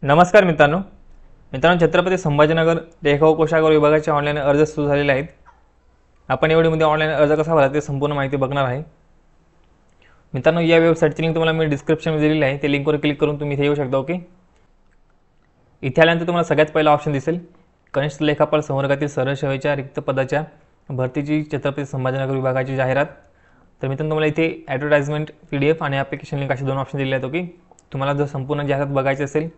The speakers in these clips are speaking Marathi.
नमस्कार मित्रांनो छत्रपती संभाजीनगर लेखा व कोशागार विभागाचे ऑनलाईन अर्ज सुरू झालेले आहेत। आपण या व्हिडिओमध्ये ऑनलाईन अर्ज कसा भरायचा ते संपूर्ण माहिती बघणार आहे। मित्रांनो, या वेबसाईटची लिंक तुम्हाला मी डिस्क्रिप्शनमध्ये दिलेली आहे। ते लिंकवर क्लिक करून तुम्ही इथे येऊ शकता। ओके, इथे आल्यानंतर तुम्हाला सगळ्यात पहिला ऑप्शन दिसेल कनिष्ठ लेखापाल संवर्गातील सरळ सेवेच्या रिक्त पदाच्या भरतीची छत्रपती संभाजीनगर विभागाची जाहिरात। तर मित्रांनो, तुम्हाला इथे ॲडव्हर्टाइजमेंट PDF आणि ॲप्लिकेशन लिंक असे दोन ऑप्शन दिले आहेत। ओके, तुम्हाला जर संपूर्ण जाहिरात बघायची असेल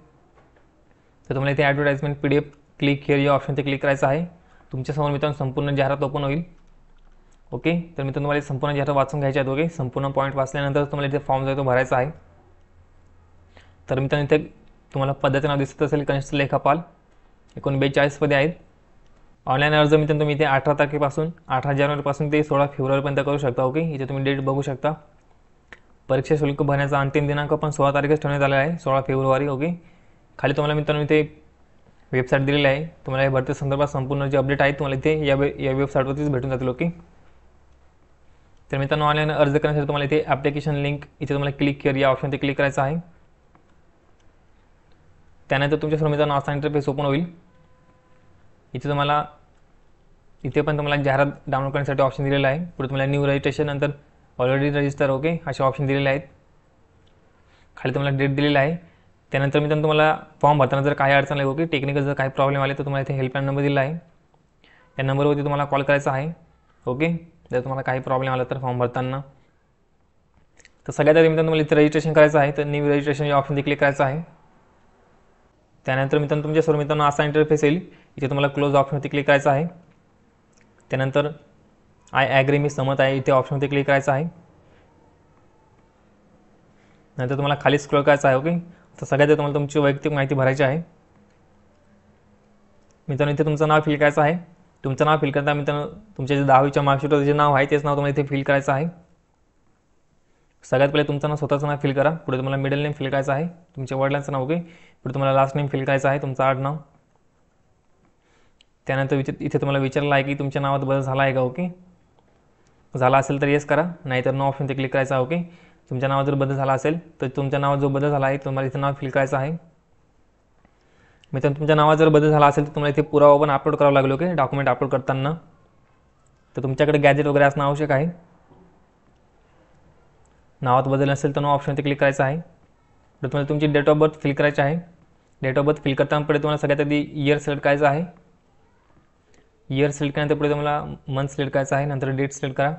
तर तुम्हाला इथे ॲडव्हर्टाइजमेंट PDF क्लिक हिअर या ऑप्शन ते क्लिक करायचं आहे। तुमच्यासमोर मित्रांनो संपूर्ण जाहिरात ओपन होईल। ओके, तर मित्रांनो तुम्हाला संपूर्ण जाहिरात वाचून घ्यायची आहे। ओके, संपूर्ण पॉईंट वाचल्यानंतर तुम्हाला इथे फॉर्म जो आहे तो भरायचा आहे। तर मित्रांनो इथे तुम्हाला पदाचे नाव दिसत असेल कनिष्ठ लेखापाल, एकूण 42 पदे आहेत। ऑनलाईन अर्ज मित्रांनो तुम्ही इथे 18 तारखेपासून 18 जानेवारीपासून ते 16 फेब्रुवारीपर्यंत करू शकता। ओके, इथे तुम्ही डेट बघू शकता। परीक्षा शुल्क भरण्याचा अंतिम दिनांक पण 16 तारखेच ठेवण्यात आलेला आहे, 16 फेब्रुवारी। ओके, खाली तुम्हाला मित्रांनो इथे वेबसाईट दिलेली आहे। तुम्हाला या भरती संदर्भात संपूर्ण जे अपडेट आहे तुम्हाला इथे या वेबसाईटवरतीच भेटून जातील। ओके, तर मित्रांनो ऑनलाईन अर्ज करण्यासाठी तुम्हाला इथे ॲप्लिकेशन लिंक इथे तुम्हाला क्लिक हिअर या ऑप्शन ते क्लिक करायचं आहे। त्यानंतर तुमच्यासमोर मित्रांनो असा इंटरफेस ओपन होईल। इथे तुम्हाला इथे पण तुम्हाला जाहिरात डाउनलोड करण्यासाठी ऑप्शन दिलेला आहे। पुढे तुम्हाला न्यू रजिस्ट्रेशन, नंतर ऑलरेडी रजिस्टर ओके असे ऑप्शन दिलेले आहेत। खाली तुम्हाला डेट दिलेला आहे। त्यानंतर मित्रांनो तुम्हाला फॉर्म भरताना जर काही अडचण आली, ओके टेक्निकल जर काही प्रॉब्लेम आले तर तुम्हाला इथे हेल्पलाईन नंबर दिला आहे। या नंबरवरती तुम्हाला कॉल करायचा आहे। ओके, जर तुम्हाला काही प्रॉब्लेम आला तर फॉर्म भरताना। तर सगळ्यात आधी मित्रांनो तुम्हाला इथे रजिस्ट्रेशन करायचं आहे। तर न्यू रजिस्ट्रेशन या ऑप्शन क्लिक करायचं आहे। त्यानंतर मित्रांनो तुमच्यासमोर मित्रांनो असा इंटरफेस येईल। इथे तुम्हाला क्लोज ऑप्शनवरती क्लिक करायचं आहे। त्यानंतर आय ॲग्री मी सहमत आहे इथे ऑप्शनवरती क्लिक करायचं आहे। नंतर तुम्हाला खाली स्क्रॉल करायचं आहे। ओके, तर सगळ्यात तुम्हाला तुमची वैयक्तिक माहिती भरायची आहे। मित्रांनो इथे तुमचं नाव फिल करायचं आहे। तुमचं नाव फिल करता मित्रांनो तुमच्या जे 10वीच्या मार्कशीटवर जे नाव आहे तेच नाव तुम्हाला इथे फिल करायचं आहे। सगळ्यात पहिले तुमचं नाव स्वतःचं नाव फिल करा। पुढे तुम्हाला मिडल नेम फिल करायचं आहे, तुमच्या वडिलांचं नाव। ओके, पुढे तुम्हाला लास्ट नेम फिल करायचं आहे, तुमचं आडनाव। त्यानंतर इथे तुम्हाला विचारलं आहे की तुमच्या नावात बदल झाला आहे का। ओके, झाला असेल तर येस करा, नाहीतर नो ऑप्शन ते क्लिक करायचं आहे। ओके, तुमच्या नावात जर बदल झाला असेल तर तुमच्या नावात जो बदल झाला आहे तुम्हाला इथे नाव फिल करायचं आहे। मित्रांनो तुमच्या नावात जर बदल झाला असेल तर तुम्हाला इथे पुरावा पण अपलोड करावा लागेल। ओके, डॉक्युमेंट अपलोड करताना तर तुमच्याकडे गॅजेट वगैरे असणं आवश्यक आहे। नावात बदल नसेल तर नो ऑप्शन ते क्लिक करायचं आहे। तर तुम्हाला तुमची डेट ऑफ बर्थ फिल करायची आहे। डेट ऑफ बर्थ फिल करताना पुढे तुम्हाला सगळ्यात आधी इयर सिलेक्ट करायचं आहे। इयर सिलेक्ट केल्यानंतर पुढे तुम्हाला मंथ सिलेक्ट करायचं आहे, नंतर डेट सिलेक्ट करा।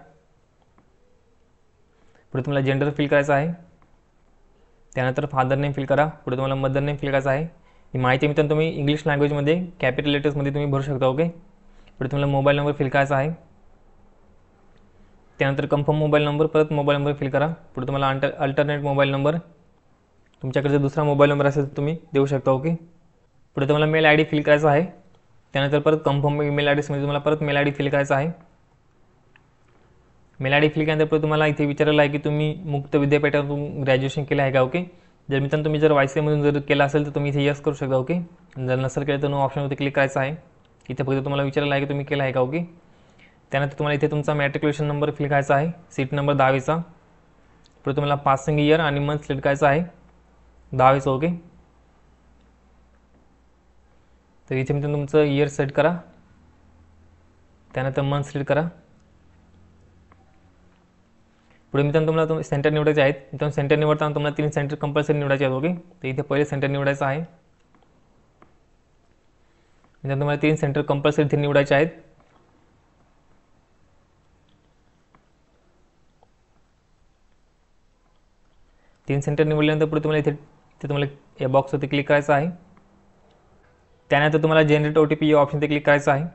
पुढे तुम्हाला जेंडर फिल करायचं आहे। त्यानंतर फादर नेम फिल करा। पुढे तुम्हाला मदर नेम फिल करायचं आहे। ही माहिती मित्रांनो तुम्ही इंग्लिश लँग्वेजमध्ये कॅपिटल लेटर्समध्ये तुम्ही भरू शकता। ओके, पुढे तुम्हाला मोबाईल नंबर फिल करायचा आहे। त्यानंतर कन्फर्म मोबाईल नंबर, परत मोबाईल नंबर फिल करा। पुढे तुम्हाला अल्टरनेट मोबाईल नंबर, तुमच्याकडे जर दुसरा मोबाईल नंबर असेल तर तुम्ही देऊ शकता। ओके, पुढे तुम्हाला मेल ID फिल करायचा आहे। त्यानंतर परत कन्फर्म ईमेल ॲड्रेसमध्ये तुम्हाला परत मेल ID फिल करायचा आहे। मेल ID फिल केल्यानंतर पुढे तुम्हाला इथे विचारलं आहे की तुम्ही मुक्त विद्यापीठातून ग्रॅज्युएशन केलं आहे का। ओके, जर मित्रांनो तुम्ही जर YCMमधून जर केलं असेल तर तुम्ही इथे यस करू शकता। ओके, जर नसेल केलं तर नो ऑप्शनवरती क्लिक करायचं आहे। इथे फक्त तुम्हाला विचारलं आहे की तुम्ही केलं आहे का। ओके, त्यानंतर तुम्हाला इथे तुमचा मॅट्रिक्युलेशन नंबर फिल करायचा आहे, सीट नंबर 10वीचा। पुढे तुम्हाला पासिंग इयर आणि मंथ सिलेक्ट करायचं आहे, 10वीचं। ओके, तर इथे मित्रांनो तुमचं इयर सेट करा, त्यानंतर मंथ सिलेक्ट करा। पुढे मित्रांनो तुम्हाला सेंटर निवडायचे आहेत। मित्रांनो सेंटर निवडताना तुम्हाला 3 सेंटर कंपल्सरी निवडायचे आहेत। ओके, तर इथे पहिले सेंटर निवडायचं आहे। मित्रांनो तुम्हाला 3 सेंटर कंपल्सरी इथे निवडायचे आहेत। तीन सेंटर निवडल्यानंतर पुढे तुम्हाला इथे तुम्हाला या बॉक्सवरती क्लिक करायचं आहे। त्यानंतर तुम्हाला जनरेट OTP या ऑप्शन ते क्लिक करायचं आहे।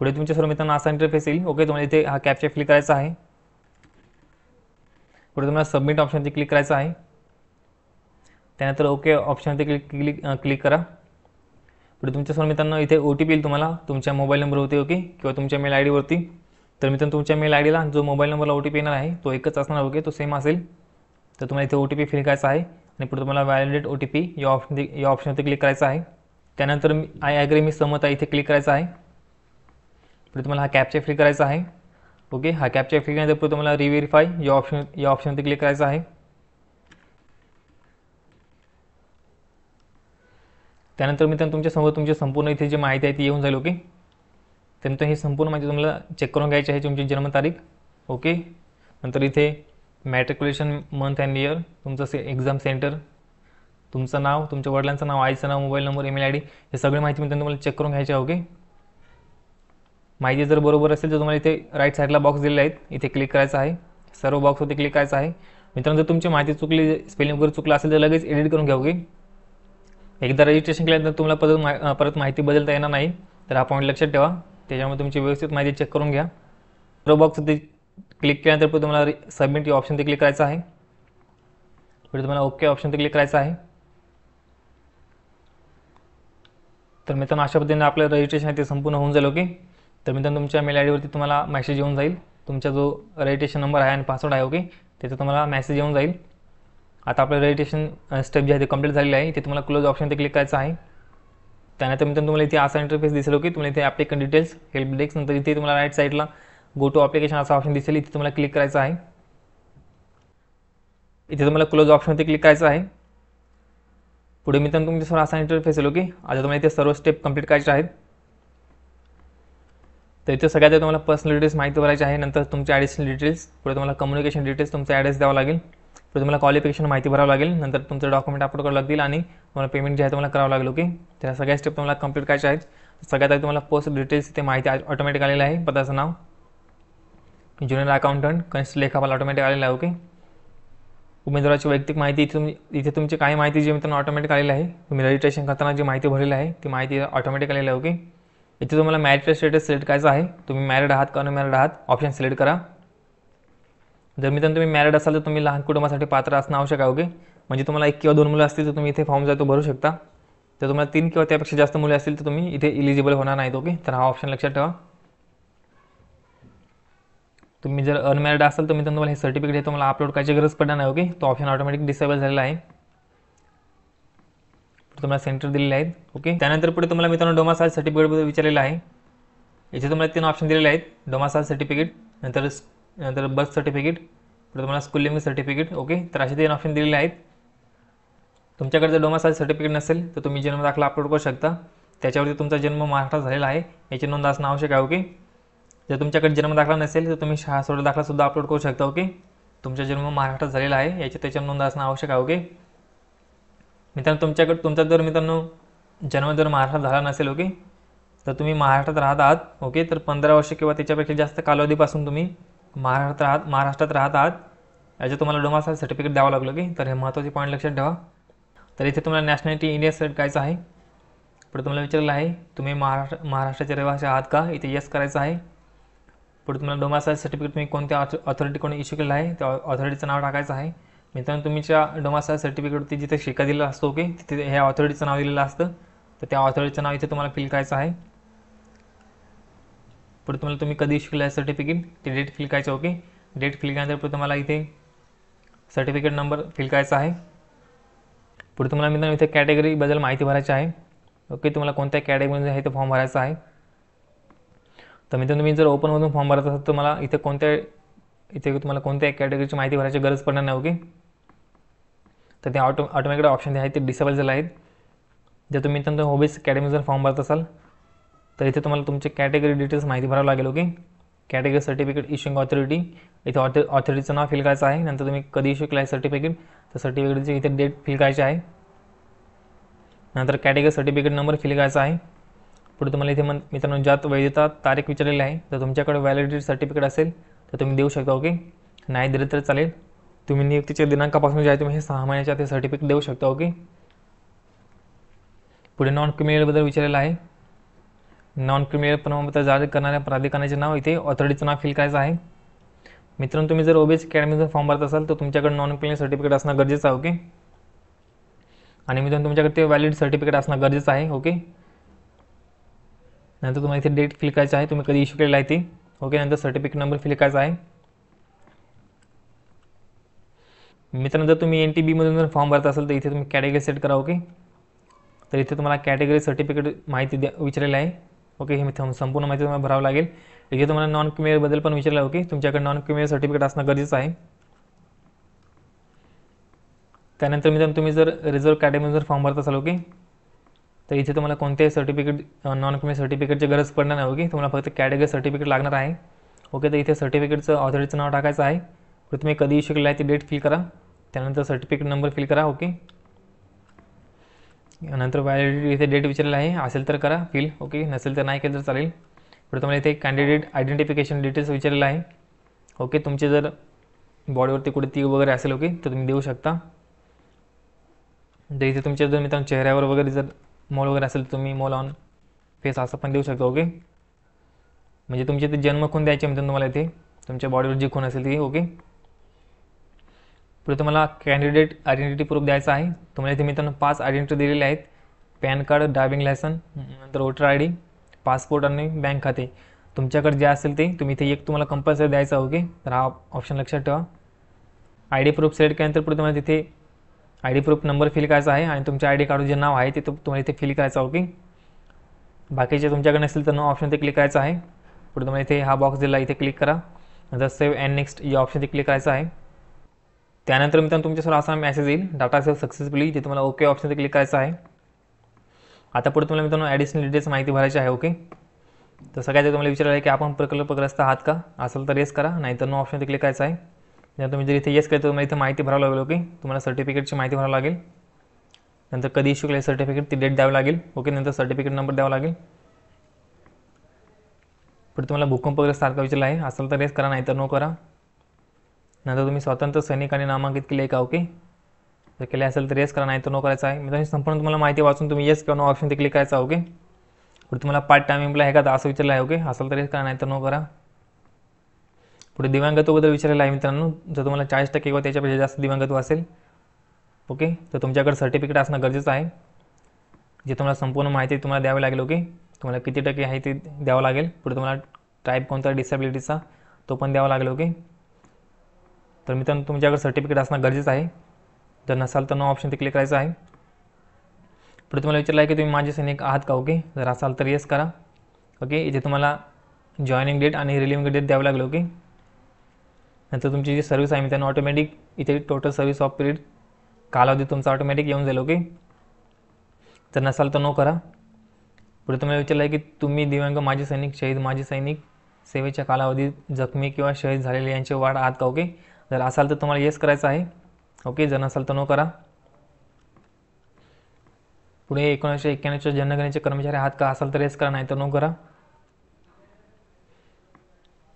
पुढे तुमच्यासमोर मित्रांनो असा इंटरफेस येईल। ओके, तुम्हाला इथे हा कॅप्चा फिल करायचा आहे। पुढे तुम्हाला सबमिट ऑप्शनवरती क्लिक करायचं आहे। त्यानंतर ओके ऑप्शनवरती क्लिक करा। पुढे तुमच्यासमोर मित्रांनो इथे OTP येईल तुम्हाला तुमच्या मोबाईल नंबरवरती। ओके, किंवा तुमच्या मेल ID वरती। तर मित्रांनो तुमच्या मेल ID ला जो मोबाईल नंबरला OTP येणार आहे तो एकच असणार। ओके, तो सेम असेल। तर तुम्हाला इथे OTP फिल करायचा आहे आणि पुढे तुम्हाला व्हॅलिडेट OTP या ऑप्शनवरती क्लिक करायचं आहे। त्यानंतर आय ॲग्री मी सहमत आहे इथे क्लिक करायचं आहे। पुढे तुम्हाला हा कॅप्चा फिल करायचा आहे। ओके, हा कॅप्चा फिल केल्यानंतर पुढे तुम्हाला रिव्हेरीफाय या ऑप्शनवरती क्लिक करायचं आहे। त्यानंतर मित्रांनो तुमच्यासमोर तुमची संपूर्ण इथे जी माहिती आहे ती येऊन जाईल. ओके, त्यानंतर ही संपूर्ण माहिती तुम्हाला चेक करून घ्यायची आहे. तुमची जन्मतारीख, ओके, नंतर इथे मॅट्रिक्युलेशन मंथ अँड इयर, तुमचं एक्झाम सेंटर, तुमचं नाव, तुमच्या वडिलांचं नाव, आईचं नाव, मोबाईल नंबर, ईमेल ID, हे सगळी माहिती मित्रांनो तुम्हाला चेक करून घ्यायची आहे. ओके, माहिती जर बरोबर असेल तर तुम्हाला इथे राईट साईडला बॉक्स दिलेले आहेत, इथे क्लिक करायचं आहे. सर्व बॉक्सवरती क्लिक करायचं आहे. मित्रांनो जर तुमची माहिती चुकली, स्पेलिंग वगैरे चुकलं असेल तर लगेच एडिट करून घ्या. ओके, एकदा रजिस्ट्रेशन केल्यानंतर तुम्हाला परत माहिती बदलता येणार नाही, तर हा पॉईंट लक्षात ठेवा. त्याच्यामुळे तुमची व्यवस्थित माहिती चेक करून घ्या. सर्व बॉक्सवरती क्लिक केल्यानंतर तुम्हाला सबमिट या ऑप्शनवरती क्लिक करायचं आहे. पुढे तुम्हाला ओके ऑप्शनवरती क्लिक करायचं आहे. तर मित्रांनो अशा पद्धतीने आपलं रजिस्ट्रेशन आहे ते संपूर्ण होऊन जाईल. ओके, तर मित्रांनो तुमच्या मेल ID वरती तुम्हाला मेसेज येऊन जाईल. तुमचा जो रजिस्ट्रेशन नंबर आहे आणि पासवर्ड आहे, ओके, त्याचा तुम्हाला मेसेज येऊन जाईल. आता आपलं रजिस्ट्रेशन स्टेप जे आहे ते कंप्लीट झालेलं आहे. इथे तुम्हाला क्लोज ऑप्शनवरती क्लिक करायचं आहे. त्यानंतर मित्रांनो तुम्हाला इथे असा इंटरफेस दिसेल. ओके, तुम्हाला इथे ॲप्लिकंट डिटेल्स, हेल्प डेस्क, नंतर इथे तुम्हाला राईट साईडला गो टू ॲप्लिकेशन असा ऑप्शन दिसेल. इथे तुम्हाला क्लिक करायचं आहे. इथे तुम्हाला क्लोज ऑप्शनवरती क्लिक करायचं आहे. पुढे मित्रांनो तुमच्यासमोर असा इंटरफेस येईल. ओके, आता तुम्हाला इथे सर्व स्टेप कंप्लीट करायचे आहेत. तर इथे सगळ्यात तुम्हाला पर्सनल डिटेल्स माहिती भरायची आहे. नंतर तुमचे ॲडिशनल डिटेल्स, पुढे तुम्हाला कम्युनिकेशन डिटेल्स, तुमचा ॲड्रेस द्यावा लागेल. पुढे तुम्हाला क्वालिफिकेशन माहिती भरावं लागेल. नंतर तुमचं डॉक्युमेंट अपलोड करावं लागतील आणि तुम्हाला पेमेंट जे आहे तुम्हाला करावं लागेल. ओके, त्या सगळ्या स्टेप तुम्हाला कंप्लीट करायच्या आहेत. सगळ्यात आधी तुम्हाला पोस्ट डिटेल्स इथे माहिती ऑटोमॅटिक आलेलं आहे. पदाचं नाव ज्युनियर अकाउंटंट, कनिष्ठ लेखापाल ऑटोमॅटिक आलेलं आहे. ओके, उमेदवाराची वैयक्तिक माहिती इथे तुमची काही माहिती जी मित्रांनो ऑटोमॅटिक आलेली आहे. तुम्ही रजिस्ट्रेशन करताना जी माहिती भरलेली आहे ती माहिती ऑटोमॅटिक आलेली आहे. ओके, इथे तुम्हाला मॅरिटल स्टेटस सिलेक्ट करायचं आहे. तुम्ही मॅरिड आहात का अनमॅरिड आहात ऑप्शन सिलेक्ट करा. जर मित्रांनो तुम्ही मॅरिड असाल तर तुम्ही लहान कुटुंबासाठी पात्र असणं आवश्यक आहे. ओके, म्हणजे तुम्हाला 1 किंवा 2 मुलं असतील तर तुम्ही इथे फॉर्म जातो भरू शकता. तर तुम्हाला 3 किंवा त्यापेक्षा जास्त मुले असतील तर तुम्ही इथे इलिजिबल होणार नाहीत. ओके, तर हा ऑप्शन लक्षात ठेवा. तुम्ही जर अनमॅरिड असाल तर मित्रांनो तुम्हाला हे सर्टिफिकेट हे तुम्हाला अपलोड करायची गरज पडणार नाही. ओके, तो ऑप्शन ऑटोमॅटिक डिसेबल झालेला आहे. तुम्हाला सेंटर दिलेले आहेत. ओके, त्यानंतर पुढे तुम्हाला मित्रांनो डोमासाइल सर्टिफिकेटबद्दल विचारलेलं आहे. इथे तुम्हाला 3 ऑप्शन दिलेले आहेत. डोमासाइल सर्टिफिकेट, नंतर बर्थ सर्टिफिकेट, पुढे तुम्हाला स्कूल लिव्हिंग सर्टिफिकेट. ओके, तर असे 3 ऑप्शन दिलेले आहेत. तुमच्याकडे जर डोमासाइल सर्टिफिकेट नसेल तर तुम्ही जन्म दाखला अपलोड करू शकता. त्याच्यावरती तुमचा जन्म महाराष्ट्रात झालेला आहे याची नोंद असणं आवश्यक आहे. ओके, जर तुमच्याकडे जन्म दाखला नसेल तर तुम्ही शाळा सोडा दाखलासुद्धा अपलोड करू शकता. ओके, तुमचा जन्म महाराष्ट्रात झालेला आहे याची त्याच्यावर नोंद असणं आवश्यक आहे. ओके, मित्रांनो तुमचा जर मित्रांनो जन्म जर महाराष्ट्रात झाला नसेल, ओके, तर तुम्ही महाराष्ट्रात राहत आहात. ओके, तर 15 वर्ष किंवा त्याच्यापेक्षा जास्त कालावधीपासून तुम्ही महाराष्ट्रात राहत आहात याचे तुम्हाला डोमासाइल सर्टिफिकेट द्यावं लागलं. ओके, तर हे महत्त्वाचे पॉईंट लक्षात ठेवा. तर इथे तुम्हाला नॅशनॅलिटी इंडिया सिलेक्ट करायचं आहे. पुढे तुम्हाला विचारलेलं आहे तुम्ही महाराष्ट्राचे रहिवासी आहात का, इथे येस करायचं आहे. पुढे तुम्हाला डोमासाइल सर्टिफिकेट तुम्ही कोणत्या ऑथॉरिटीकडून इश्यू केलं आहे त्या ऑथॉरिटीचं नाव टाकायचं आहे. मित्रांनो तुमच्या डोमासाइल सर्टिफिकेटवरती जिथे शिक्का दिलेला असतो, ओके, तिथे ह्या ऑथॉरिटीचं नाव दिलेलं असतं. तर त्या ऑथॉरिटीचं नाव इथे तुम्हाला फिल करायचं आहे. पुढे तुम्ही कधी इश्यू केलं आहे सर्टिफिकेट ते डेट फिल करायचं. ओके, डेट फिल केल्यानंतर पुढे तुम्हाला इथे सर्टिफिकेट नंबर फिल करायचा आहे. पुढे तुम्हाला मित्रांनो इथे कॅटेगरीबद्दल माहिती भरायची आहे. ओके, तुम्हाला कोणत्या कॅटेगरीमध्ये आहे ते फॉर्म भरायचा आहे. तर मित्रांनो तुम्ही जर ओपनमधून फॉर्म भरत असाल तर तुम्हाला इथे तुम्हाला कोणत्या कॅटेगरीची माहिती भरायची गरज पडणार नाही. ओके, तर ते ऑटोमॅटिक ऑप्शन जे आहे ते डिसेबल झाले आहेत. जर तुम्ही मित्रांनो ओबीसी कॅटेगरीमध्ये फॉर्म भरत असाल तर इथे तुम्हाला तुमचे कॅटेगरी डिटेल्स माहिती भरावं लागेल. Okay, category certificate issuing authority, इथे ऑथॉरिटीचं नाव फिल करायचं आहे. नंतर तुम्ही कधी इश्यू केलं आहे सर्टिफिकेट तर सर्टिफिकेटची इथे डेट फिल करायची आहे. नंतर कॅटेगरी सर्टिफिकेट नंबर फिल करायचा आहे. पुढे तुम्हाला इथे मित्रांनो ज्यात वैधता तारीख विचारलेली आहे. जर तुमच्याकडे व्हॅलिडिटी सर्टिफिकेट असेल तर तुम्ही देऊ शकता. ओके, नाही दिलं तर चालेल. तुम्ही नियुक्तीच्या दिनांकापासून जे आहे तुम्ही हे 6 महिन्याच्या ते सर्टिफिकेट देऊ शकता. ओके, पुढे नॉन क्रिमिनलबद्दल विचारलेलं आहे. नॉन क्रिमिनल प्रमाणपत्र जारी करणाऱ्या प्राधिकरणाचे नाव, इथे ऑथॉरिटीचं नाव फिल करायचं आहे. मित्रांनो तुम्ही जर ओबीसी अकॅडमीचा फॉर्म भरत असाल तर तुमच्याकडे नॉन क्रिमिनल सर्टिफिकेट असणं गरजेचं आहे. ओके, आणि मित्रांनो तुमच्याकडे ते व्हॅलिड सर्टिफिकेट असणं गरजेचं आहे. ओके, नंतर तुम्हाला इथे डेट फिल करायचं आहे तुम्ही कधी इश्यू केलेलं आहे ते. ओके, नंतर सर्टिफिकेट नंबर फिल करायचा आहे. मित्रांनो जर तुम्ही NTB जर फॉर्म भरत असाल तर इथे तुम्ही कॅटेगरी सेट करा. ओके, तर इथे तुम्हाला कॅटेगरी सर्टिफिकेट माहिती विचारलेलं आहे. ओके, हे संपूर्ण माहिती तुम्हाला भरावं लागेल. इथे तुम्हाला नॉन क्रिमिनलबद्दल पण विचारलं आहे. ओके, तुमच्याकडे नॉन क्रिमिनल सर्टिफिकेट असणं गरजेचं आहे. त्यानंतर मित्रांनो तुम्ही जर रिझर्व्ह कॅटेगरी जर फॉर्म भरत असाल, ओके, तर तर इथे तुम्हाला कोणत्याही सर्टिफिकेट नॉन क्रिमिनल सर्टिफिकेटची गरज पडणार नाही. ओके, तुम्हाला फक्त कॅटेगरी सर्टिफिकेट लागणार आहे. ओके, तर इथे सर्टिफिकेटचं ऑथॉरिटीचं नाव टाकायचं आहे. तर तुम्ही कधी इश्यू केलं आहे ती डेट फिल करा. त्यानंतर सर्टिफिकेट नंबर फिल करा. ओके, नंतर व्हॅलिडिटी इथे डेट विचारलेला आहे, असेल तर करा फिल. ओके, नसेल तर नाही केलं तर चालेल. पुढे तुम्हाला इथे कॅन्डिडेट आयडेंटिफिकेशन डिटेल्स विचारलेलं आहे. ओके, तुमचे जर बॉडीवरती कुठे तीळ वगैरे असेल ओके तर तुम्ही देऊ शकता. तर इथे तुमच्या जर मित्रांनो चेहऱ्यावर वगैरे जर मोल वगैरे असेल तर तुम्ही मोल ऑन फेस असं पण देऊ शकता. ओके, म्हणजे तुमचे ते जन्म खून द्यायचे मित्रांनो तुम्हाला इथे तुमच्या बॉडीवर जी खून असेल ती. ओके, पुढे तुम्हाला कॅन्डिडेट आयडेंटिटी प्रूफ द्यायचा आहे. तुम्हाला इथे मित्रांनो 5 आयडेंटिटी दिलेले आहेत. पॅन कार्ड, ड्रायव्हिंग लायसन, नंतर वोटर आय डी, पासपोर्ट आणि बँक खाते. तुमच्याकडे जे असेल ते तुम्ही इथे एक तुम्हाला कंपल्सरी द्यायचा. ओके, तर हा ऑप्शन लक्षात ठेवा. आय डी प्रूफ सिलेक्ट केल्यानंतर पुढे तुम्हाला तिथे I D proof number fill करायचा आहे आणि तुमच्या आय डी कार्डवर जे नाव आहे ते तुम्हाला इथे फिल करायचं. ओके, बाकीचे तुमच्याकडे नसेल तर नो ऑप्शन ते क्लिक करायचं आहे. पुढे तुम्हाला इथे हा बॉक्स दिला, इथे क्लिक करा. नंतर सेव्ह अँड नेक्स्ट या ऑप्शन ते क्लिक करायचं आहे. त्यानंतर मित्रांनो तुमच्यासमोर असा मेसेज येईल, डाटा सेव्ह सक्सेसफुली, ते तुम्हाला ओके ऑप्शन ते क्लिक करायचं आहे. आता पुढे तुम्हाला मित्रांनो ॲडिशनल डिटेल्स माहिती भरायची आहे. ओके, तर सगळ्यात तुम्हाला विचारलं आहे की आपण प्रकल्पग्रस्त आहात का, असेल तर येस करा, नाहीतर नो ऑप्शन ते क्लिक करायचं आहे. जर तुम्ही जर इथे येस केलं तर तुम्हाला इथे माहिती भरावं लागेल. ओके, तुम्हाला सर्टिफिकेटची माहिती भरावं लागेल. नंतर कधी इश्यू केलं सर्टिफिकेट ती डेट द्यावी लागेल. ओके, नंतर सर्टिफिकेट नंबर द्यावा लागेल. पुढे तुम्हाला भूकंपग्रस्त सारखा विचारला आहे, असेल तर येस करा, नाहीतर नो करा. नंतर तुम्ही स्वतंत्र सैनिकांनी नामांकित केले आहे का. ओके, जर केले असेल तर येस करा, नाहीतर नो करायचं आहे. मित्रांनो संपूर्ण तुम्हाला माहिती वाचून तुम्ही येस किंवा नो ऑप्शन ते क्लिक करायचं. ओके, पुढे तुम्हाला पार्ट टाइम एम्प्लॉय आहे का असं विचारलं आहे. ओके, असेल तर येस करा, नाहीतर नो करा. पुढे दिव्यांगत्वाबद्दल विचारलेलं आहे मित्रांनो, जर तुम्हाला 40% किंवा त्याच्यापेक्षा जास्त दिव्यांगत्व असेल ओके तर तुमच्याकडे सर्टिफिकेट असणं गरजेचं आहे, जे तुम्हाला संपूर्ण माहिती तुम्हाला द्यावी लागेल. ओके, तुम्हाला किती टक्के आहे ते द्यावं लागेल. पुढे तुम्हाला टाईप कोणता डिसेबिलिटीचा तो पण द्यावा लागेल. ओके, तर मित्रांनो तुमच्याकडे सर्टिफिकेट असणं गरजेचं आहे. जर नसाल तर नो ऑप्शन ते क्लिक करायचं आहे. पुढे तुम्हाला विचारलं आहे की तुम्ही माझे सैनिक आहात का. ओके, जर असाल तर येस करा. ओके, इथे तुम्हाला जॉईनिंग डेट आणि रिलिव्हिंग डेट द्यावं लागेल. ओके, नंतर तुमची जी सर्व्हिस आहे मित्रांनो ऑटोमॅटिक इथे टोटल सर्व्हिस ऑफ पिरियड कालावधी तुमचा ऑटोमॅटिक येऊन जाईल. ओके, जर नसाल तर नो करा. पुढे तुम्हाला विचारलं आहे की तुम्ही दिव्यांग माजी सैनिक, शहीद माजी सैनिक, सेवेच्या कालावधीत जखमी किंवा शहीद झालेले यांचे वाढ आहात का. ओके, जर असाल तर तुम्हाला येस करायचं आहे. ओके, जर नसाल तर नो करा. पुढे 1991च्या जनगणनेचे कर्मचारी आहात का, असाल तर येस करा, नाही तर नो करा.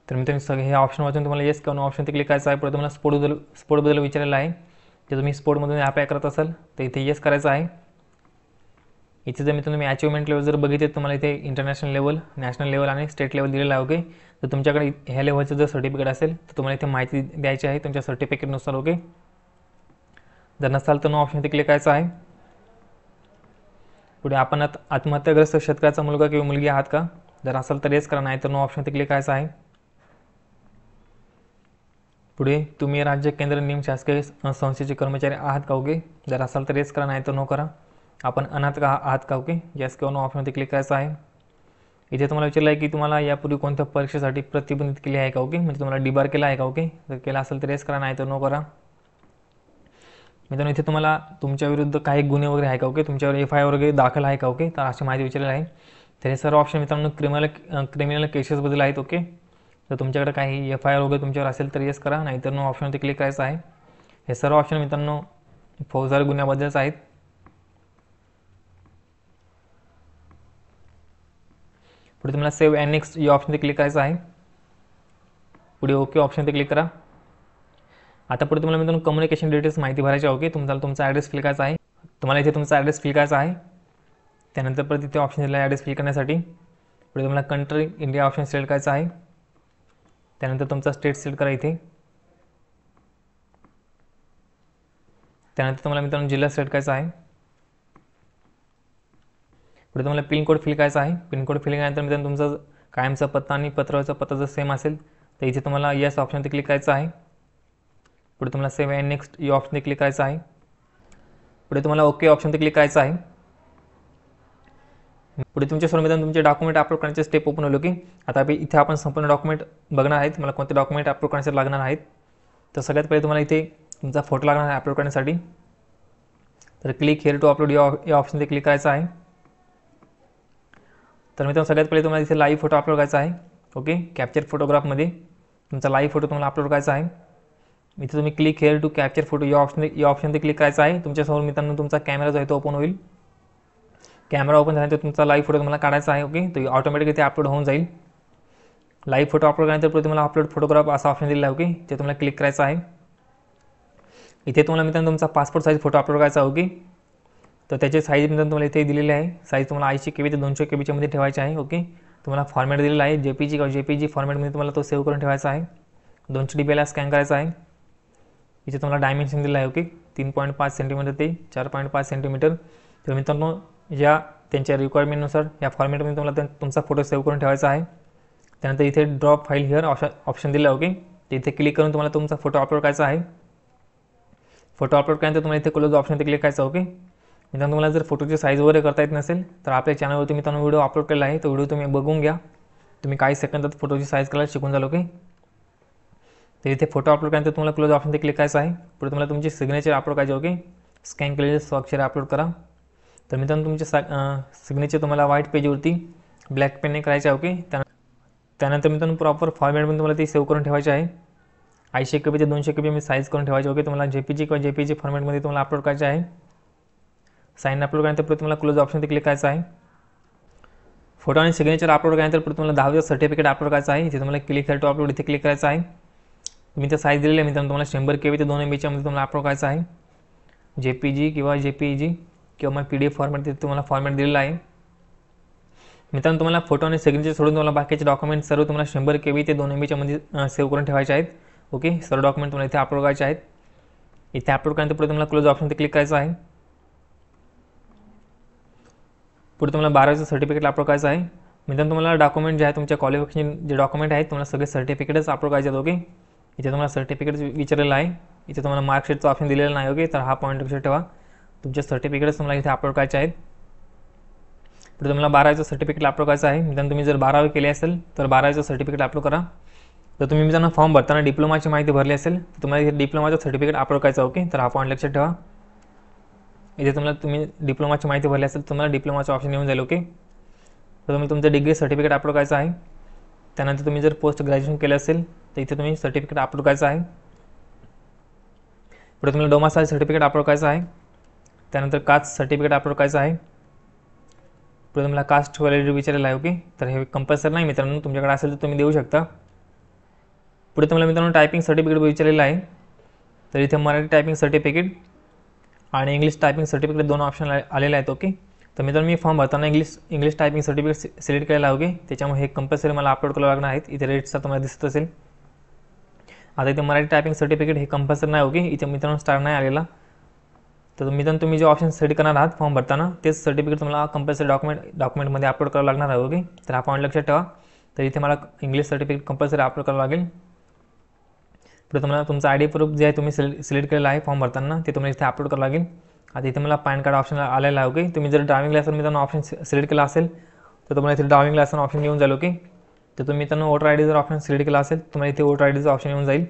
तर मित्रांनो सगळे हे ऑप्शन वाचून तुम्हाला येस किंवा नो ऑप्शन ते क्लिक करायचं आहे. पुढे तुम्हाला स्पोर्टबद्दल विचारलेलं आहे. जर तुम्ही स्पोर्टमधून अप्लाय करत असाल तर इथे येस करायचं आहे. इथे जर मित्रांनो तुम्ही अचिव्हमेंट लेवल जर बघितले तुम्हाला इथे इंटरनॅशनल लेवल, नॅशनल लेवल आणि स्टेट लेवल दिलेलं आहे. ओके, तर तुमच्याकडे ह्या लेवलचं जर सर्टिफिकेट असेल तर तुम्हाला इथे माहिती द्यायची आहे तुमच्या सर्टिफिकेटनुसार. ओके, जर नसाल तर नो ऑप्शन ते क्लिक करायचं आहे. पुढे आपण आत्महत्याग्रस्त शेतकऱ्याचा मुलगा किंवा मुलगी आहात का, जर असाल तर येस करा, नाही तर नो ऑप्शन ते क्लिक करायचं आहे. पुढे तुम्ही राज्य केंद्र निम शासकीय संस्थेचे कर्मचारी आहात का. ओके, जर असाल तर येस करा, नाही तर नो करा. आपण अनाथ का आहात का. ओके, येस किंवा नो ऑप्शन ते क्लिक करायचं आहे. इथे तुम्हाला विचारलं आहे की तुम्हाला यापूर्वी कोणत्या परीक्षेसाठी प्रतिबंधित केले आहे का. ओके, म्हणजे तुम्हाला डिबार केला आहे का. ओके, जर केला असेल तर येस करा, नाही तर नो करा. मित्रांनो इथे तुम्हाला तुमच्या विरुद्ध काही गुन्हे वगैरे आहे का. ओके, तुमच्यावर FIR वगैरे दाखल आहे का. ओके, तर अशी माहिती विचारलेली आहे. तर हे सर्व ऑप्शन मित्रांनो क्रिमिनल केसेसबद्दल आहेत. ओके, तर तुमच्याकडे काही FIR वगैरे तुमच्यावर असेल तर येस करा, नाहीतर नो ऑप्शन ते क्लिक करायचं आहे. हे सर्व ऑप्शन मित्रांनो फौजदारी गुन्ह्याबद्दलच आहेत. पुढे तुम्हाला सेव्ह अँड नेक्स्ट या ऑप्शन ते क्लिक करायचं आहे. पुढे ओके ऑप्शन ते क्लिक करा. आता पुढे तुम्हाला मित्रांनो कम्युनिकेशन डिटेल्स माहिती भरायची आहे. ओके, तुम्हाला तुमचा ॲड्रेस फिल करायचा आहे. तुम्हाला इथे तुमचा ॲड्रेस फिल करायचा आहे. त्यानंतर परत इथे ऑप्शन दिला आहे ॲड्रेस फिल करण्यासाठी. पुढे तुम्हाला कंट्री इंडिया ऑप्शन सिलेक्ट करायचा आहे. त्यानंतर तुमचा स्टेट सिलेक्ट करा इथे. त्यानंतर तुम्हाला मित्रांनो जिल्हा सिलेक्ट करायचा आहे. पुढे तुम्हाला पिनकोड फिल करायचा आहे. पिनकोड फिल केल्यानंतर मित्रांनो तुमचा कायमचा पत्ता आणि पत्राचा पत्ता जर सेम असेल तर इथे तुम्हाला येस ऑप्शन ते क्लिक करायचं आहे. पुढे तुम्हाला सेव्ह अँड नेक्स्ट या ऑप्शन ते क्लिक करायचं आहे. पुढे तुम्हाला ओके ऑप्शन ते क्लिक करायचं आहे. पुढे तुमच्यासमोर मित्रांनो तुमचे डॉक्युमेंट अपलोड करण्याचे स्टेप ओपन होईल. की आता इथे आपण संपूर्ण डॉक्युमेंट बघणार आहेत. मला कोणते डॉक्युमेंट अपलोड करण्यासाठी लागणार आहेत. तर सगळ्यात पहिले तुम्हाला इथे तुमचा फोटो लागणार आहे अपलोड करण्यासाठी. तर क्लिक हिअर टू अपलोड या ऑप्शन ते क्लिक करायचं आहे. तर मित्रांनो सगळ्यात पहिले तुम्हाला इथे लाईव्ह फोटो अपलोड करायचा आहे. ओके, कॅप्चर फोटोग्राफमध्ये तुमचा लाईव्ह फोटो तुम्हाला अपलोड करायचा आहे. इथे तुम्ही click here to capture photo या ऑप्शनवर क्लिक करायचं आहे. तुमच्यासमोर मित्रांनो तुमचा कॅमेरा जो आहे तो ओपन होईल. कॅमेरा ओपन झाल्यानंतर तुमचा लाईव्ह फोटो तुम्हाला काढायचा आहे. ओके, तो ऑटोमॅटिक इथे अपलोड होऊन जाईल. लाईव्ह फोटो अपलोड केल्यानंतर पुढे तुम्हाला अपलोड फोटोग्राफ असा ऑप्शन दिलेला आहे. ओके, ते तुम्हाला क्लिक करायचं आहे. इथे तुम्हाला मित्रांनो तुमचा पासपोर्ट साईज फोटो अपलोड करायचा आहे. ओके, तर त्याचे साईज मित्रांनो तुम्हाला इथे दिलेले आहे. साईज तुम्हाला 80 KB ते 200 KB मध्ये ठेवायचे आहे. ओके, तुम्हाला फॉर्मॅट दिलेला आहे JPG किंवा JPG फॉर्मॅटमध्ये तुम्हाला तो सेव्ह करून ठेवायचा आहे. 200 DPI ला स्कॅन करायचा आहे. इथे तुम्हाला डायमेन्शन दिलं आहे. ओके, 3.5 सेंटीमीटर ते 4.5 सेंटीमीटर. तर मित्रांनो या त्यांच्या रिक्वायरमेंटनुसार या फॉर्मॅटमध्ये तुम्हाला तुमचा फोटो सेव्ह करून ठेवायचा आहे. त्यानंतर इथे ड्रॉप फाईल हिअर ऑप्शन दिलं आहे. ओके, तर इथे क्लिक करून तुम्हाला तुमचा फोटो अपलोड करायचा आहे. फोटो अपलोड केल्यानंतर तुम्हाला इथे क्लोज ऑप्शनवर क्लिक करायचं. ओके, मित्रांनो तुम्हाला जर फोटोची साईज वगैरे करता येत नसेल तर आपल्या चॅनलवरती मित्रांनो व्हिडिओ अपलोड केला आहे. तो व्हिडिओ तुम्ही बघून घ्या. तुम्ही काही सेकंदात फोटोची साईज करायला शिकून जाल. ओके, तर इथे फोटो अपलोड केल्यानंतर तुम्हाला क्लोज ऑप्शनवर क्लिक करायचं आहे. पुढे तुम्हाला तुमची सिग्नेचर अपलोड करायची. ओके, स्कॅन केलेले स्वाक्षरी अपलोड करा. तर मित्रांनो तुमचे सिग्नेचर तुम्हाला व्हाईट पेजवरती ब्लॅक पेनने करायचे आहे. ओके, त्यानंतर मित्रांनो प्रॉपर फॉर्मॅटमध्ये तुम्हाला ती सेव्ह करून ठेवायची आहे. 80 KB ते 200 KB मी साईज करून ठेवायची. ओके, तुम्हाला JPG किंवा JPG फॉर्मॅटमध्ये तुम्हाला अपलोड करायचे आहे. साईन अपलोड केल्यानंतर पुढे तुम्हाला क्लोज ऑप्शनवर क्लिक करायचं आहे. फोटो आणि सिग्नेचर अपलोड केल्यानंतर पुढे तुम्हाला 10वीचं सर्टिफिकेट अपलोड करायचं आहे. इथे तुम्हाला क्लिक हेअर टू अपलोड इथे क्लिक करायचं आहे. मी इथे साईज दिलेली आहे मित्रांनो तुम्हाला 100 KB ते 2 MB मध्ये तुम्हाला अपलोड करायचं आहे. JPG किंवा JPG किंवा मग PDF फॉर्मॅट तिथे तुम्हाला फॉर्मॅट दिलेला आहे. मित्रांनो तुम्हाला फोटो आणि सिग्नेचर सोडून तुम्हाला बाकीचे डॉक्युमेंट सर्व तुम्हाला 100 KB ते 2 MB मध्ये सेव्ह करून ठेवायचे आहेत. ओके, सर्व डॉक्युमेंट तुम्हाला इथे अपलोड करायचे आहेत. इथे अपलोड केल्यानंतर पुढे तुम्हाला क्लोज ऑप्शनवर क्लिक करायचं आहे. पुढे तुम्हाला 12वीचं सर्टिफिकेट अपलोड करायचं आहे. मित्रांनो तुम्हाला डॉक्युमेंट जे आहे तुमच्या क्वालिफिकेशन जे डॉक्युमेंट आहेत तुम्हाला सगळे सर्टिफिकेटच अपलोड करायचे आहेत. ओके, इथे तुम्हाला सर्टिफिकेट विचारलेलं आहे. इथे तुम्हाला मार्कशीटचं ऑप्शन दिलेलं नाही. ओके, तर हा पॉईंट लक्षात ठेवा. तुमचे सर्टिफिकेट्स तुम्हाला इथे अपलोड करायचे आहेत. पुढे तुम्हाला 12वीचं सर्टिफिकेट अपलोड करायचं आहे. मित्रांनो तुम्ही जर 12वी केली असेल तर 12वीचं सर्टिफिकेट अपलोड करा. तर तुम्ही मित्रांनो फॉर्म भरताना डिप्लोमाची माहिती भरली असेल तर तुम्हाला इथे डिप्लोमाचं सर्टिफिकेट अपलोड करायचं. ओके, तर हा पॉईंट लक्षात ठेवा. इथे तुम्ही डिप्लोमाची माहिती भरली असेल तर तुम्हाला डिप्लोमाचं ऑप्शन येऊन जाईल. ओके, तर तुम्ही तुमचं डिग्री सर्टिफिकेट अपलोड करायचं आहे. त्यानंतर तुम्ही जर पोस्ट ग्रॅज्युएशन केलं असेल तर इथे तुम्ही सर्टिफिकेट अपलोड करायचं आहे. पुढे तुम्हाला डोमासाईल सर्टिफिकेट अपलोड करायचं आहे. त्यानंतर कास्ट सर्टिफिकेट अपलोड करायचं आहे. पुढे तुम्हाला कास्ट व्हॅलिडिटी विचारलेलं आहे. ओके, तर हे कंपल्सरी नाही मित्रांनो, तुमच्याकडे असेल तर तुम्ही देऊ शकता. पुढे तुम्हाला मित्रांनो टायपिंग सर्टिफिकेट विचारलेलं आहे. तर इथे मराठी टायपिंग सर्टिफिकेट आणि इंग्लिश टायपिंग सर्टिफिकेट 2 ऑप्शन आलेले आहेत. ओके, तर मित्रांनो मी फॉर्म भरताना इंग्लिश टायपिंग सर्टिफिकेट सिलेक्ट केलेलं आहे. ओके, त्याच्यामुळे हे कंपल्सरी मला अपलोड करावं लागणार आहेत. इथे रेट्सचा तुम्हाला दिसत असेल. आता इथे मराठी टायपिंग सर्टिफिकेट हे कंपल्सरी नाही. ओके, इथे मित्रांनो स्टार नाही आलेला. तर मित्रांनो तुम्ही जे ऑप्शन सेट करणार आहात फॉर्म भरताना तेच सर्टिफिकेट तुम्हाला कंपल्सरी डॉक्युमेंटमध्ये अपलोड करावं लागणार आहे. ओके, तर हा पॉईंट लक्षात ठेवा. तर इथे मला इंग्लिश सर्टिफिकेट कंपल्सरी अपलोड करावं लागेल. पुढे तुम्हाला तुमचा ID प्रूफ जे आहे तुम्ही सिलेक्ट केलेला आहे फॉर्म भरताना ते तुम्हाला इथे अपलोड करावं लागेल. आता इथे मला पॅन कार्ड ऑप्शन आलेला आहे. ओके, तुम्ही जर ड्रायव्हिंग लायसन मित्रांनो ऑप्शन सिलेक्ट केला असेल तर तुम्हाला इथे ड्रायव्हिंग लायसन ऑप्शन येऊन जाईल. ओके, तर तुम्ही मित्रांनो वोटर ID जर ऑप्शन सिलेक्ट केला असेल तुम्हाला इथे वोटर IDचं ऑप्शन येऊन जाईल.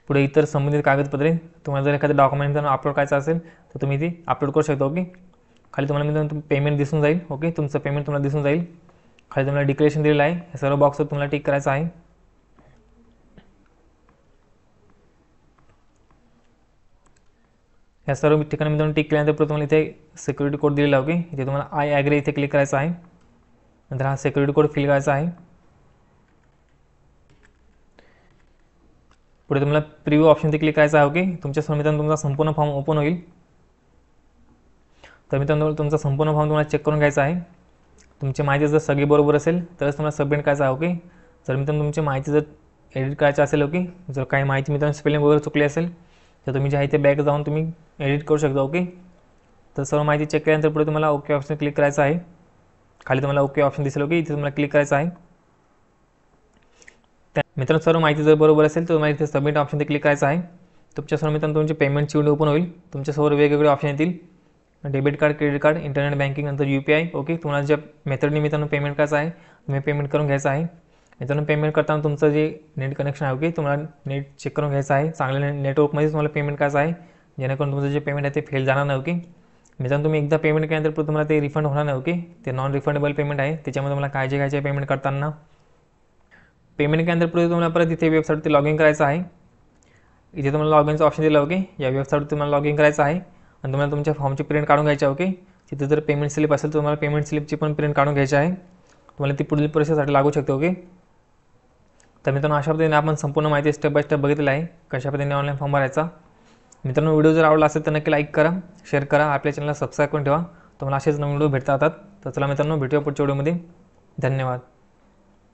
पुढे इतर संबंधित कागदपत्रे तुम्हाला जर एखादं डॉक्युमेंट अपलोड करायचं असेल तर तुम्ही ती अपलोड करू शकता. ओके, खाली तुम्हाला मित्रांनो पेमेंट दिसून जाईल. ओके, तुमचं पेमेंट तुम्हाला दिसून जाईल. खाली तुम्हाला डिक्लेरेशन दिलेलं आहे. हे सर्व बॉक्सवर तुम्हाला टिक करायचं आहे. या सर्व ठिकाणी मित्रांनो टिक केल्यानंतर पुढे तुम्हाला इथे सिक्युरिटी कोड दिलेला आहे. ओके, इथे तुम्हाला आय ॲग्री इथे क्लिक करायचं आहे. नंतर हा सिक्युरिटी कोड फिल करायचा आहे. पुढे तुम्हाला प्रिव्ह्यू ऑप्शनवर क्लिक करायचं आहे. ओके, तुमच्या मित्रांनो तुमचा संपूर्ण फॉर्म ओपन होईल. तर मित्रांनो तुमचा संपूर्ण फॉर्म तुम्हाला चेक करून घ्यायचा आहे. तुमची माहिती जर सगळी बरोबर असेल तरच तुम्हाला सबमिट करायचं आहे. ओके, जर मित्रांनो तुमची माहिती जर एडिट करायची असेल, ओके, जर काही माहिती मित्रांनो स्पेलिंग वगैरे चुकली असेल तर तुम्ही जे आहे ते बॅक जाऊन तुम्ही एडिट करू शकता. ओके, तर सर्व माहिती चेक केल्यानंतर पुढे तुम्हाला ओके ऑप्शन क्लिक करायचं आहे. खाली तुम्हाला ओके ऑप्शन दिसेल. ओके, इथे तुम्हाला क्लिक करायचं आहे. मित्रांनो सर्व माहिती जर बरोबर असेल तर तुम्हाला इथे सबमिट ऑप्शनवर क्लिक करायचं आहे. तुमच्यासमोर मित्रांनो तुमची पेमेंटची विंडो ओपन होईल. तुमच्यासमोर वेगवेगळे ऑप्शन येतील. Debit card, credit card, internet banking, नंतर UPI. ओके, तुम्हाला ज्या मेथडने मित्रांनो पेमेंट करायचं आहे तुम्ही पेमेंट करून घ्यायचं आहे. मित्रांनो पेमेंट करताना तुमचं जे नेट कनेक्शन आहे ओके तुम्हाला नेट चेक करून घ्यायचं आहे. चांगल्या नेटवर्कमध्ये तुम्हाला पेमेंट करायचं आहे जेणेकरून तुमचं जे पेमेंट आहे ते फेल जाणार नाही. ओके, मित्रांनो तुम्ही एकदा पेमेंट केल्यानंतर तुम्हाला ते रिफंड होणार नाही. ओके, ते नॉन रिफंडेबल पेमेंट आहे. त्याच्यामध्ये तुम्हाला काळजी घ्यायची आहे पेमेंट करताना. पेमेंट केल्यानंतर तुम्हाला परत इथे वेबसाईटवरती लॉग इन करायचं आहे. इथे तुम्हाला लॉग इनचं ऑप्शन दिलं. ओके, या वेबसाईटवर तुम्हाला लॉग इन करायचं आहे आणि तुम्हाला तुमच्या फॉर्मची प्रिंट काढून घ्यायची आहे. ओके, तिथे जर पेमेंट स्लिप असेल तर तुम्हाला पेमेंट स्लिपची पण प्रिंट काढून घ्यायची आहे. तुम्हाला ती पुढील प्रोसेससाठी लागू शकते. ओके, तर मित्रांनो अशा पद्धतीने आपण संपूर्ण माहिती स्टेप बाय स्टेप बघितलेलं आहे, कशा पद्धतीने ऑनलाईन फॉर्म भरायचा. मित्रांनो व्हिडिओ जर आवडला असेल तर नक्की लाईक करा, शेअर करा, आपल्या चॅनलला सबस्क्राईब करून ठेवा. तुम्हाला असेच नवीन व्हिडिओ भेटता येतात. तर चला मित्रांनो, भेटूया पुढच्या व्हिडिओमध्ये. धन्यवाद.